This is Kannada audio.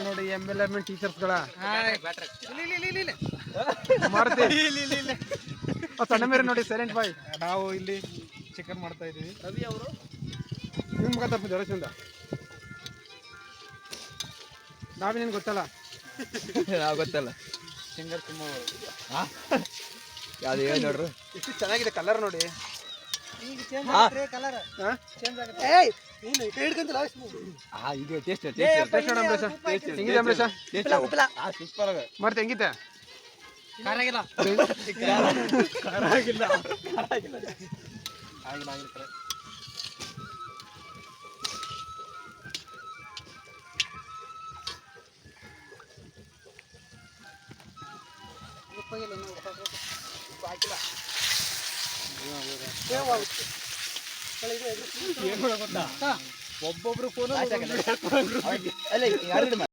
ನೋಡಿ MLM ಟೀಚರ್ಸ್ಗಳ ಮಾರುತಿ ಸಣ್ಣ ಮೇರೆ ನೋಡಿ ಸೈಲೆಂಟ್ ಬಾಯ್. ನಾವು ಇಲ್ಲಿ ಚಿಕನ್ ಮಾಡ್ತಾ ಇದೀವಿ. ರವಿ ಅವರು ನಿಮ್ಮ ಮುಖ ತಪ್ಪಿದ್ದು ರಚಂದ ನಾವೇನೇನು ಗೊತ್ತಲ್ಲ. ನಾವು ಗೊತ್ತಲ್ಲ ಸಿಂಗರ್ ತುಂಬ ಯಾವ್ದು ಹೇಳಿ ನೋಡ್ರಿ. ಎಷ್ಟು ಚೆನ್ನಾಗಿದೆ ಕಲರ್ ನೋಡಿ. ಮತ್ತೆ ಹೆಂಗಿತ್ತೆ? ಒಬ್ಬೊಬ್ರು ಫೋನ್